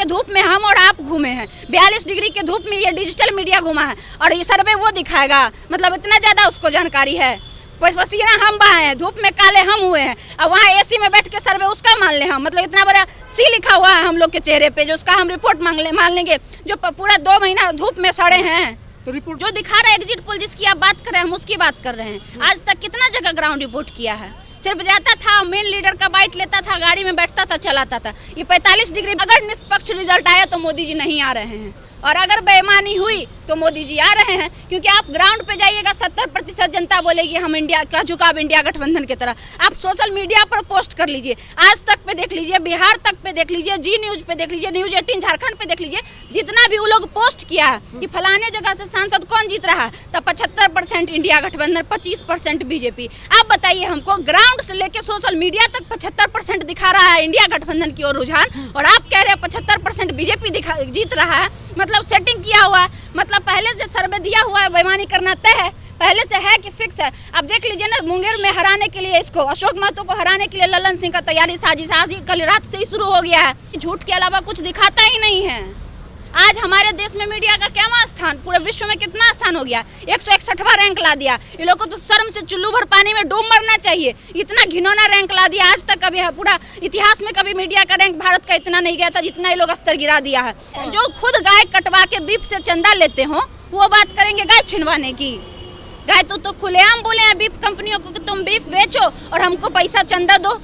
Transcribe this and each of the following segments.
धूप में हम और आप घूमे हैं, 42 डिग्री के धूप में ये डिजिटल मीडिया घूमा है और ये सर्वे वो दिखाएगा। मतलब इतना ज्यादा उसको जानकारी है। पसीना हम बहाए हैं, धूप में काले हम हुए हैं और वहाँ एसी में बैठ के सर्वे उसका मान ले हम। मतलब इतना बड़ा सी लिखा हुआ है हम लोग के चेहरे पे, जो उसका हम रिपोर्ट मान लेंगे, जो पूरा 2 महीना धूप में सड़े हैं। तो रिपोर्ट जो दिखा रहा है एग्जिट पोल जिसकी आप बात कर रहे हैं, हम उसकी बात कर रहे हैं। आज तक कितना जगह ग्राउंड रिपोर्ट किया है, सिर्फ जाता था मेन लीडर का बाइट लेता था, गाड़ी में बैठता था, चलाता था। ये 45 डिग्री अगर निष्पक्ष रिजल्ट आया तो मोदी जी नहीं आ रहे हैं, और अगर बेईमानी हुई तो मोदी जी आ रहे हैं। क्योंकि आप ग्राउंड पे जाइएगा 70% जनता बोलेगी हम इंडिया का झुकाव इंडिया गठबंधन की तरह। आप सोशल मीडिया पर पोस्ट कर लीजिए, आज तक पे देख लीजिए, बिहार तक पे देख लीजिए, जी न्यूज पे देख लीजिए, न्यूज 18 झारखंड पे देख लीजिए, जितना भी वो लोग पोस्ट किया है कि फलाने जगह से सांसद कौन जीत रहा है, तब 75% इंडिया गठबंधन, 25% बीजेपी। आप बताइए हमको, ग्राउंड से लेके सोशल मीडिया तक 75% दिखा रहा है इंडिया गठबंधन की ओर रुझान, और आप कह रहे हैं 75% बीजेपी जीत रहा है। मतलब सेटिंग किया हुआ है, मतलब पहले से सर्वे दिया हुआ है, बेईमानी करना तय है, पहले से है कि फिक्स है। अब देख लीजिए ना, मुंगेर में हराने के लिए इसको, अशोक महतो को हराने के लिए ललन सिंह का तैयारी साजिश आज ही कल रात से ही शुरू हो गया है। झूठ के अलावा कुछ दिखाता ही नहीं है। आज हमारे देश में मीडिया का क्या स्थान, पूरे विश्व में कितना स्थान हो गया, 161वां रैंक ला दिया। ये लोग को तो शर्म से चुल्लू भर पानी में डूब मरना चाहिए, इतना घिनौना रैंक ला दिया। आज तक कभी पूरा इतिहास में कभी मीडिया का रैंक भारत का इतना नहीं गया था जितना ये लोग स्तर गिरा दिया है। जो खुद गाय कटवा के बीफ से चंदा लेते हो वो बात करेंगे गाय छिनवाने की। गाय तो खुलेआम बोले हैं बीफ कंपनियों को कि तुम बीफ बेचो और हमको पैसा चंदा दो।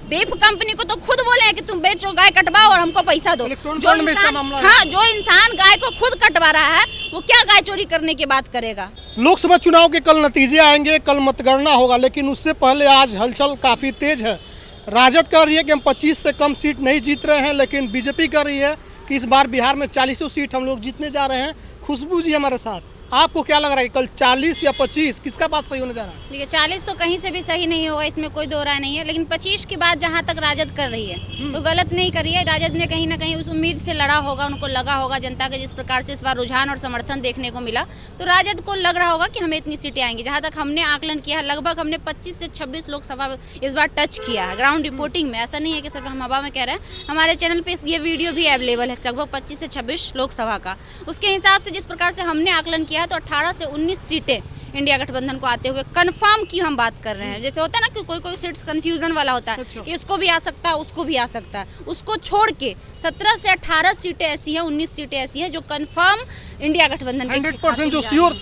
बीफ कंपनी को तो खुद बोले हैं कि तुम बेचो, गाय कटवाओ और हमको पैसा दो। जो इंसान गाय को खुद कटवा रहा है वो क्या गाय चोरी करने की बात करेगा। लोकसभा चुनाव के कल नतीजे आएंगे, कल मतगणना होगा, लेकिन उससे पहले आज हलचल काफी तेज है। राजद कह रही है कि हम 25 से कम सीट नहीं जीत रहे हैं, लेकिन बीजेपी कह रही है कि इस बार बिहार में 40 सीट हम लोग जीतने जा रहे हैं। खुशबू जी हमारे साथ, आपको क्या लग रहा है कल 40 या 25 किसका बात सही होने जा रहा है? देखिए 40 तो कहीं से भी सही नहीं होगा, इसमें कोई दो राय नहीं है, लेकिन 25 की बात जहां तक राजद कर रही है तो गलत नहीं कर रही है। राजद ने कहीं ना कहीं उस उम्मीद से लड़ा होगा, उनको लगा होगा जनता के जिस प्रकार से इस बार रुझान और समर्थन देखने को मिला, तो राजद को लग रहा होगा कि हमें इतनी सीटें आएंगी। जहां तक हमने आकलन किया है, लगभग हमने 25 से 26 लोकसभा इस बार टच किया है ग्राउंड रिपोर्टिंग में। ऐसा नहीं है कि सिर्फ हम हवा में कह रहे हैं, हमारे चैनल पे ये वीडियो भी अवेलेबल है, लगभग 25 से 26 लोकसभा का। उसके हिसाब से जिस प्रकार से हमने आकलन किया है तो 18 से 19 सीटें इंडिया गठबंधन को आते हुए कंफर्म की हम बात कर रहे हैं। जैसे होता है ना कि कोई सीट्स कंफ्यूजन वाला होता है कि इसको भी आ सकता है, उसको भी आ सकता है, उसको छोड़ के 17 से 18 सीटें ऐसी हैं, 19 सीटें ऐसी हैं जो कंफर्म इंडिया गठबंधन के 100% जो श्योर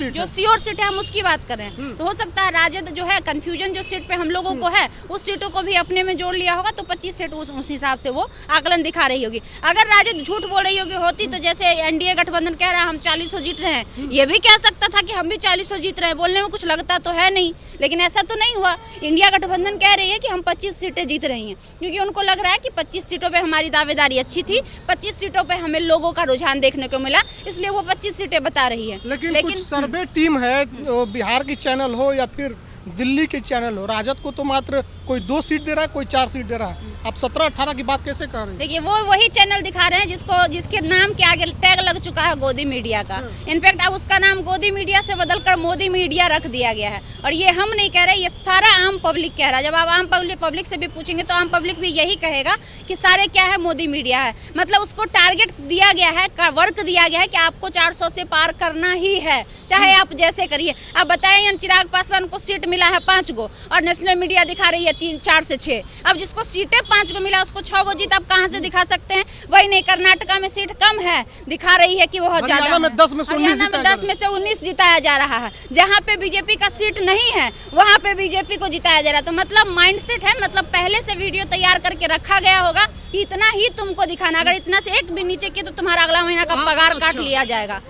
सीट है, हम उसकी बात कर रहे हैं। तो हो सकता है राजद जो है कंफ्यूजन जो सीट पे हम लोगों को है उस सीटों को भी अपने में जोड़ लिया होगा, तो 25 सीट उस हिसाब से वो आकलन दिखा रही होगी। अगर राजद झूठ बोल रही होती तो जैसे एनडीए गठबंधन कह रहा है हम 40 जीत रहे हैं, ये भी कह सकता था कि हम भी 40 जीत रहे हैं, बोलने में कुछ लगता तो है नहीं, लेकिन ऐसा तो नहीं हुआ। इंडिया गठबंधन कह रही है कि हम 25 सीटें जीत रही हैं, क्योंकि उनको लग रहा है कि 25 सीटों पे हमारी दावेदारी अच्छी थी, 25 सीटों पे हमें लोगों का रुझान देखने को मिला, इसलिए वो 25 सीटें बता रही है। लेकिन कुछ सर्वे टीम है, बिहार की चैनल हो या फिर दिल्ली के चैनल हो, राजद को तो मात्र कोई 2 सीट दे रहा है, कोई 4 सीट दे रहा है। आप 17-18 की बात कैसे कर रहे हैं? देखिए वो वही चैनल दिखा रहे हैं जिसके नाम के आगे टैग लग चुका है गोदी मीडिया का। इनफैक्ट अब उसका नाम गोदी मीडिया से बदलकर मोदी मीडिया रख दिया गया है। और ये हम नहीं कह रहे, ये सारा आम पब्लिक कह रहा है। जब आप आम पब्लिक से भी पूछेंगे तो आम पब्लिक भी यही कहेगा कि सारे क्या है, मोदी मीडिया है। मतलब उसको टारगेट दिया गया है, वर्क दिया गया है कि आपको 400 से पार करना ही है, चाहे आप जैसे करिए। आप बताएं, चिराग पासवान को सीट मिला है 5 गो और नेशनल मीडिया दिखा रही है 4 से 6। अब जिसको सीटें 5 गो मिला उसको 6 गो जीत आप कहां से दिखा सकते हैं? वही नहीं, कर्नाटका में सीट कम है, दिखा रही है कि बहुत ज्यादा, हरियाणा में 10 में से 19 जिताया जा रहा है। जहां पे बीजेपी का सीट नहीं है वहां पे बीजेपी को जिताया जा रहा है। तो मतलब माइंडसेट है, मतलब पहले से वीडियो तैयार करके रखा गया होगा कि इतना ही तुमको दिखाना, अगर इतना से एक भी नीचे किए तो तुम्हारा अगला महीना का पगार काट लिया जाएगा।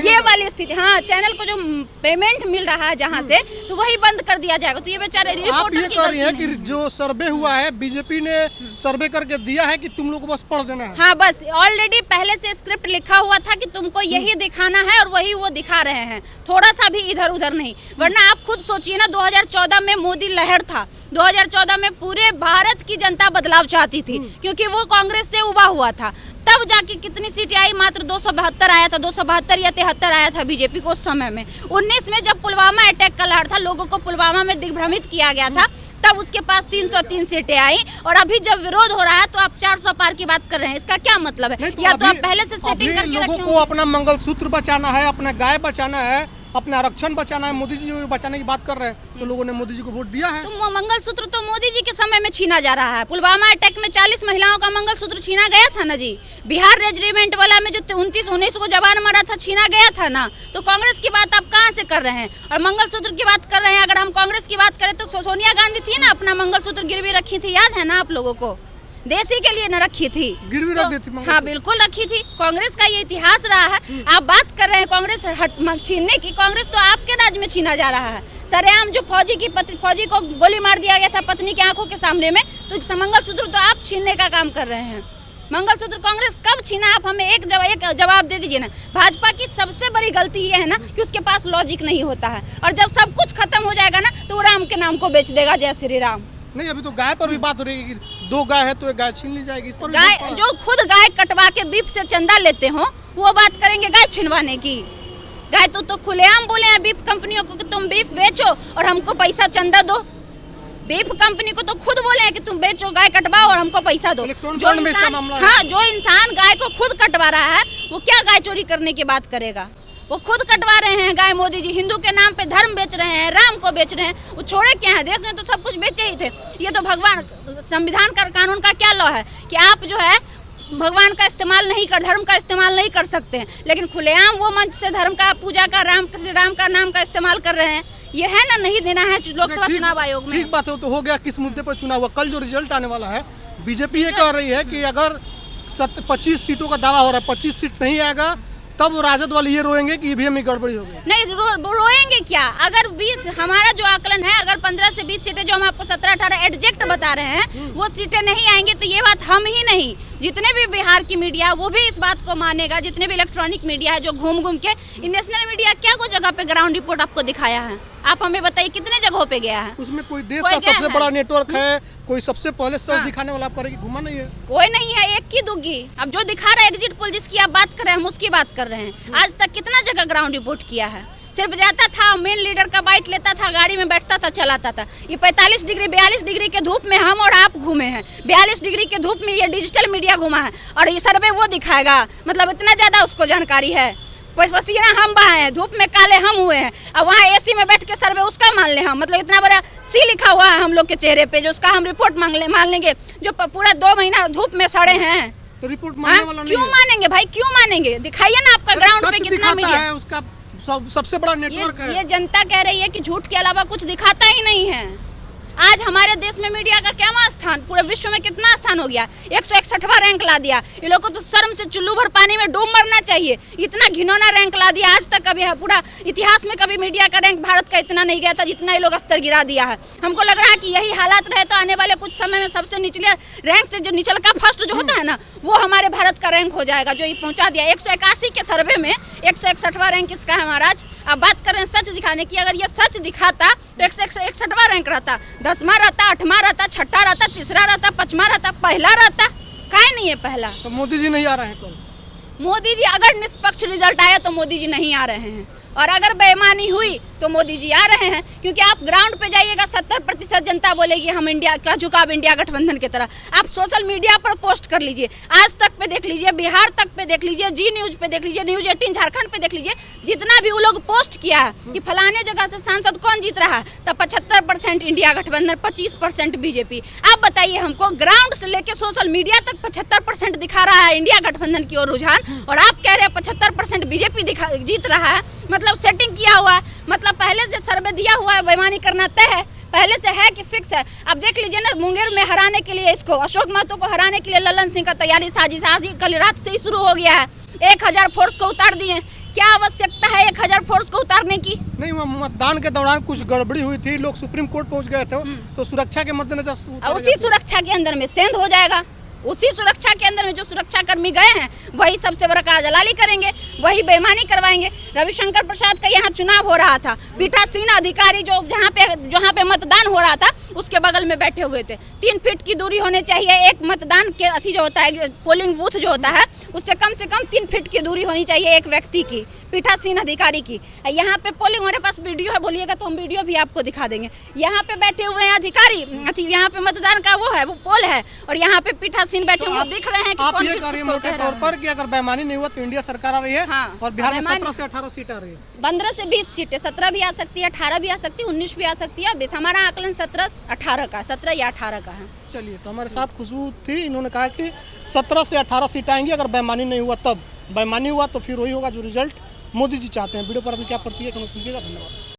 ये वाली स्थिति, हाँ, चैनल को जो पेमेंट मिल रहा है जहाँ से, तो वही बंद कर दिया जाएगा। तो ये बेचारे रिपोर्टर की गलती है कि जो सर्वे हुआ है बीजेपी ने सर्वे करके दिया है कि तुम लोग को बस पढ़ देना है। हाँ, बस ऑलरेडी पहले से स्क्रिप्ट लिखा हुआ था कि तुमको यही दिखाना है और वही वो दिखा रहे हैं, थोड़ा सा भी इधर उधर नहीं। वरना आप खुद सोचिए ना, 2014 में मोदी लहर था, 2014 में पूरे भारत की जनता बदलाव चाहती थी, क्योंकि वो कांग्रेस से उबा हुआ था। तब जाके कितनी सीटें आई, मात्र 272 आया था, 272 या 73 आया था बीजेपी को उस समय में। 19 में जब पुलवामा अटैक का लहर था, लोगों को पुलवामा में दिग्भ्रमित किया गया था, तब उसके पास 303 सीटें आई। और अभी जब विरोध हो रहा है तो आप 400 पार की बात कर रहे हैं, इसका क्या मतलब है? या तो आप पहले से सेटिंग करके लोगों को अपना मंगलसूत्र बचाना है, अपना गाय बचाना है, अपना आरक्षण बचाना है। मोदी जी बचाने की बात कर रहे हैं तो लोगों ने मोदी जी को वोट दिया है। तो मंगलसूत्र तो मोदी जी के समय में छीना जा रहा है। पुलवामा अटैक में 40 महिलाओं का मंगलसूत्र छीना गया था ना जी। बिहार रेजिमेंट वाला में जो 29-19 को जवान मरा था, छीना गया था ना। तो कांग्रेस की बात आप कहाँ से कर रहे हैं और मंगलसूत्र की बात कर रहे हैं? अगर हम कांग्रेस की बात करें तो सोनिया गांधी थी ना, अपना मंगलसूत्र गिरवी रखी थी, याद है ना आप लोगों को? देसी के लिए न रखी थी, गिरवी रख दी थी। हाँ बिल्कुल रखी थी। कांग्रेस का ये इतिहास रहा है। आप बात कर रहे हैं कांग्रेस छीनने की, कांग्रेस तो आपके राज्य में छीना जा रहा है। सरेआम जो फौजी को गोली मार दिया गया था पत्नी की आंखों के सामने में, तो मंगलसूत्र तो आप छीनने का काम कर रहे हैं। मंगलसूत्र कांग्रेस कब छीना? आप हमें एक जवाब दे दीजिए ना। भाजपा की सबसे बड़ी गलती ये है ना कि उसके पास लॉजिक नहीं होता है, और जब सब कुछ खत्म हो जाएगा ना तो वो राम के नाम को बेच देगा। जय श्री राम। नहीं, अभी तो गाय पर भी बात हो रही है कि 2 गाय है तो एक गाय छीन ली जाएगी। इस पर गाय जो खुद गाय कटवा के बीफ से चंदा लेते हो वो बात करेंगे गाय छिनवाने की? गाय तो खुलेआम बोले हैं बीफ कंपनियों को कि तुम बीफ बेचो और हमको पैसा चंदा दो। बीफ कंपनी को तो खुद बोले हैं कि तुम बेचो, गाय कटवाओ और हमको पैसा दो। जो इंसान गाय को खुद कटवा रहा है वो क्या गाय चोरी करने की बात करेगा? वो खुद कटवा रहे हैं गाय। मोदी जी हिंदू के नाम पे धर्म बेच रहे हैं, राम को बेच रहे हैं। वो छोड़े क्या है? देश में तो सब कुछ बेचे ही थे। ये तो भगवान संविधान का कानून का क्या लॉ है कि आप जो है भगवान का इस्तेमाल नहीं कर, धर्म का इस्तेमाल नहीं कर सकते हैं, लेकिन खुलेआम वो मंच से धर्म का पूजा का श्री राम का नाम का इस्तेमाल कर रहे हैं। ये है ना, नहीं देना है लोकसभा चुनाव आयोग में। ठीक बात है, तो हो गया किस मुद्दे पर चुनाव हुआ। कल जो रिजल्ट आने वाला है, बीजेपी ये कह रही है कि अगर 25 सीटों का दावा हो रहा है, 25 सीट नहीं आएगा तब राजद वाले ये रोएंगे कि ईवीएम में गड़बड़ी हो गई। नहीं रोएंगे क्या? अगर 20, हमारा जो आकलन है, अगर 15 से 20 सीटें जो हम आपको 17-18 एडजेक्ट बता रहे हैं वो सीटें नहीं आएंगे, तो ये बात हम ही नहीं, जितने भी बिहार की मीडिया वो भी इस बात को मानेगा। जितने भी इलेक्ट्रॉनिक मीडिया है जो घूम के, नेशनल मीडिया क्या कुछ जगह पे ग्राउंड रिपोर्ट आपको दिखाया है? आप हमें बताइए कितने जगहों पे गया है? उसमें कोई देश का सबसे बड़ा नेटवर्क है, कोई सबसे पहले सच दिखाने वाला आप करेगी, घुमा नहीं है, कोई नहीं है, एक की दूंगी। अब जो दिखा रहा है एग्जिट पोल जिसकी आप बात कर रहे हैं हम उसकी बात कर रहे हैं। आज तक कितना जगह ग्राउंड रिपोर्ट किया है? सिर्फ जाता था, मेन लीडर का बाइट लेता था, गाड़ी में बैठता था, चलाता था। ये 45 डिग्री 42 डिग्री के धूप में हम और आप घूमे हैं, 42 डिग्री के धूप में ये डिजिटल मीडिया घुमा है, और ये सर्वे वो दिखाएगा। मतलब इतना ज्यादा उसको जानकारी है। पसीना हम बहाए हैं, धूप में काले हम हुए हैं, अब वहाँ एसी में बैठ के सर्वे उसका मान ले हम। मतलब इतना बड़ा सी लिखा हुआ है हम लोग के चेहरे पे, जो उसका हम रिपोर्ट मान लेंगे, जो पूरा 2 महीना धूप में सड़े हैं। तो रिपोर्ट मानने वाला नहीं क्यों मानेंगे भाई, क्यों मानेंगे? दिखाइए ना आपका ग्राउंड पे कितना मीडिया है, उसका सबसे बड़ा नेटवर्क है। ये जनता कह रही है कि झूठ के अलावा कुछ दिखाता ही नहीं है। आज हमारे देश में मीडिया का क्या स्थान, पूरे विश्व में कितना स्थान हो गया? 161वां रैंक ला दिया। ये लोग को तो शर्म से चुल्लू भर पानी में डूब मरना चाहिए। इतना घिनौना रैंक ला दिया। आज तक कभी पूरा इतिहास में कभी मीडिया का रैंक भारत का इतना नहीं गया था जितना ये लोग स्तर गिरा दिया है। हमको लग रहा है कि यही हालात रहे तो आने वाले कुछ समय में सबसे निचले रैंक से जो निचल का फर्स्ट जो होता है ना, वो हमारे भारत का रैंक हो जाएगा, जो ये पहुंचा दिया। 181 के सर्वे में 161वां रैंक इसका है महाराज। अब बात करें सच दिखाने की, अगर ये सच दिखाता तो 161वां रैंक रहता, 10वां रहता, 8वां रहता, 6ठा रहता, 3रा रहता, 5वां रहता, पहला रहता। काहे नहीं है पहला? तो मोदी जी नहीं आ रहे हैं कल। मोदी जी अगर निष्पक्ष रिजल्ट आया तो मोदी जी नहीं आ रहे हैं, और अगर बेईमानी हुई तो मोदी जी आ रहे हैं। क्योंकि आप ग्राउंड पे जाइएगा 70% जनता बोलेगी हम इंडिया का झुकाव इंडिया गठबंधन की तरह। आप सोशल मीडिया पर पोस्ट कर लीजिए, आज तक पे देख लीजिए, बिहार तक पे देख लीजिए, जी न्यूज पे देख लीजिए, न्यूज 18 झारखंड पे देख लीजिए, जितना भी वो लोग पोस्ट किया है कि फलाने जगह से सांसद कौन जीत रहा है, तब 75% इंडिया गठबंधन, 25% बीजेपी। आप बताइए हमको, ग्राउंड से लेके सोशल मीडिया तक 75% दिखा रहा है इंडिया गठबंधन की ओर रुझान, और आप कह रहे हैं 75% बीजेपी जीत रहा है। मतलब सेटिंग किया हुआ है, मतलब पहले से सर्वे दिया हुआ है, बेईमानी करना तय है, पहले से है कि फिक्स है। अब देख लीजिए ना, मुंगेर में हराने के लिए, इसको अशोक महतो को हराने के लिए ललन सिंह का तैयारी साजिश आज कल रात से ही शुरू हो गया है। 1000 फोर्स को उतार दिए। क्या आवश्यकता है 1000 फोर्स को उतारने की? नहीं, मतदान के दौरान कुछ गड़बड़ी हुई थी, लोग सुप्रीम कोर्ट पहुंच गए थे, तो सुरक्षा के मद्देनजर उसी सुरक्षा के अंदर में सेंध हो जाएगा। उसी सुरक्षा के अंदर में जो सुरक्षा कर्मी गए हैं वही सबसे बड़ा काजलाली करेंगे, वही बेईमानी करवाएंगे। रविशंकर प्रसाद का यहाँ चुनाव हो रहा था, पीठासीन अधिकारी जो जहाँ पे मतदान हो रहा था उसके बगल में बैठे हुए थे। 3 फीट की दूरी होनी चाहिए, एक मतदान के अथी जो होता है पोलिंग बूथ जो होता है उससे कम से कम 3 फीट की दूरी होनी चाहिए एक व्यक्ति की, पीठासीन अधिकारी की। यहाँ पे पोलिंग, हमारे पास वीडियो है, बोलिएगा तो हम वीडियो भी आपको दिखा देंगे। यहाँ पे बैठे हुए हैं अधिकारी, यहाँ पे मतदान का वो है, वो पोल है, और यहाँ पे पीठासीन बैठे हुए दिख रहे हैं कि आप कौन ये कह रही है मोटे तौर पर कि अगर बेईमानी नहीं हुआ तो इंडिया सरकार आ रही है। हाँ, और बिहार में बेईमानी- 17 से 18 सीट आ रही है। 15 से 20 सीटें, 17 भी आ सकती है, 18 भी आ सकती है, 19 भी आ सकती है। हमारा आकलन 17 का, 17 या 18 का है। चलिए, तो हमारे साथ खुशबू थी, इन्होंने कहा कि 17 से 18 सीट आएंगी अगर बेईमानी नहीं हुआ तब। बेईमानी हुआ तो फिर वही होगा जो रिजल्ट मोदी जी चाहते हैं। वीडियो पर अभी क्या पड़ती है, सुनिएगा। धन्यवाद।